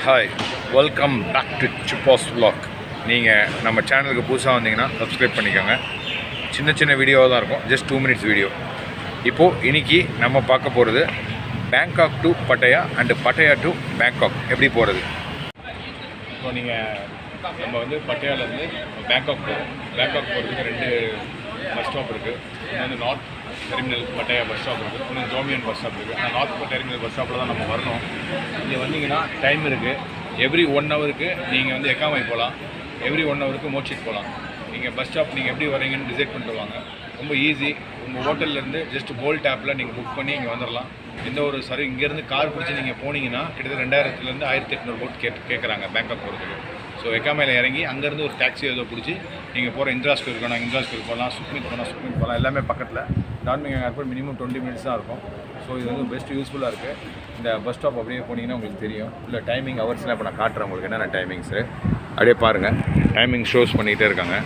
Hi, welcome back to Subbas vlog. நீங்கள் நம்ம சேனலுக்கு புதுசாக வந்தீங்கன்னா சப்ஸ்கிரைப் பண்ணிக்கோங்க. சின்ன சின்ன வீடியோவாக தான் இருக்கும், ஜஸ்ட் 2 minutes வீடியோ. இப்போது இன்றைக்கி நம்ம பார்க்க போகிறது Bangkok to Pattaya and Pattaya to Bangkok எப்படி போகிறது. இப்போ நம்ம வந்து பட்டையாவிலேருந்து பேங்காக் போகிறோம். பேங்காக் போகிறதுக்கு 2 பஸ் ஸ்டாப் இருக்குது. ஒன்று நார்த் டெர்மினல் பட்டையா பஸ் ஸ்டாப் இருக்குது, ஒன்று ஜோமியன் பஸ் ஸ்டாப் இருக்குது. ஆனால் நார்த் டெர்மினல் பஸ் ஸ்டாப்பில் தான் நம்ம வரணும். இங்கே வந்தீங்கன்னா டைம் இருக்குது. எவ்ரி 1 ஹவருக்கு நீங்கள் வந்து எக்காமை போகலாம், எவ்ரி 1 ஹவருக்கு மோச்சிட் போகலாம். நீங்கள் பஸ் ஸ்டாப் நீங்கள் எப்படி வரீங்கன்னு டிசைட் பண்ணிட்டு வாங்க. ரொம்ப ஈஸி. உங்கள் ஹோட்டல்லேருந்து ஜஸ்ட் போல்ட் ஆப்பில் நீங்கள் புக் பண்ணி இங்கே வந்துடலாம். எந்த ஒரு இங்கேருந்து கார் பிடிச்சி நீங்கள் போனீங்கன்னா கிட்டத்தட்ட 2000 1800 போட் கேட்குறாங்க பேங்காக் போகிறதுக்கு. ஸோ எக்காமையில் இறங்கி அங்கேருந்து ஒரு டாக்ஸி ஏதோ பிடிச்சி நீங்கள் போகிற இந்திரா ஸ்கொயர் இருக்கணும், இந்திரா ஸ்கொயர் போகலாம், சுக்மித் போகலாம், எல்லாமே பக்கத்தில். டார்மிங் ஏர்போர்ட் மினிமம் 20 minutes தான் இருக்கும். ஸோ இது வந்து பெஸ்ட் யூஸ்ஃபுல்லாக இருக்குது. இந்த பஸ் ஸ்டாப் அப்படியே போனீங்கன்னா உங்களுக்கு தெரியும். இல்லை டைமிங் ஹவர்ஸ்லாம் இப்போ நான் காட்டுறேன் உங்களுக்கு என்னென்ன டைமிங்ஸு. அப்படியே பாருங்கள், டைமிங் ஷோஸ் பண்ணிகிட்டே இருக்காங்க.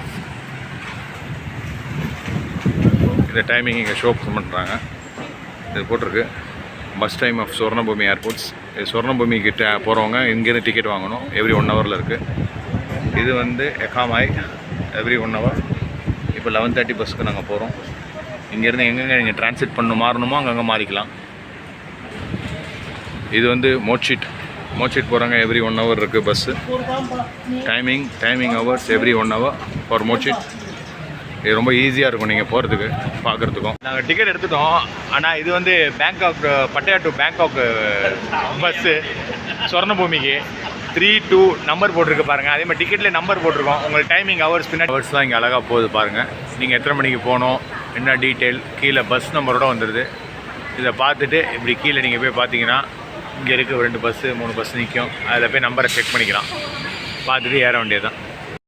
இந்த டைமிங் இங்கே ஷோ பண்ணுறாங்க. இது போட்டிருக்கு bus time of Suvarnabhumi airports. Suvarnabhumi கிட்ட போகிறவங்க இங்கேருந்து டிக்கெட் வாங்கணும். எவ்ரி 1 ஹவரில் இருக்குது. இது வந்து எக்காமாய் எவ்ரி 1 ஹவர். இப்போ 11:30 பஸ்ஸுக்கு நாங்கள் போகிறோம். இங்கேருந்து எங்கெங்கே நீங்கள் டிரான்சிட் மாறணுமோ அங்கங்கே மாறிக்கலாம். இது வந்து மோச்சிட் போகிறாங்க. எவ்ரி 1 ஹவர் இருக்குது bus. Timing hours every 1 hour for Mochit. இது ரொம்ப ஈஸியாக இருக்கும் நீங்கள் போகிறதுக்கு பார்க்குறதுக்கும். நாங்கள் டிக்கெட் எடுத்துட்டோம். ஆனால் இது வந்து Bangkok Pattaya to Bangkok bus சுவர்ணபூமிக்கு 32 நம்பர் போட்டிருக்கு பாருங்கள். அதே மாதிரி டிக்கெட்டில் நம்பர் போட்டிருக்கோம். உங்களுக்கு டைமிங் ஹவர்ஸ் பின்னாடி ஹவர்ஸ் தான் இங்கே அழகாக போகுது பாருங்கள். நீங்கள் எத்தனை மணிக்கு போகணும் என்ன டீட்டெயில் கீழே பஸ் நம்பரோட வந்துடுது. இதை பார்த்துட்டு இப்படி கீழே நீங்கள் போய் பார்த்தீங்கன்னா இங்கே இருக்குது 2 பஸ்ஸு 3 பஸ் நிற்கும். அதில் போய் நம்பரை செக் பண்ணிக்கலாம். பார்த்துட்டு ஏற வேண்டியது தான்.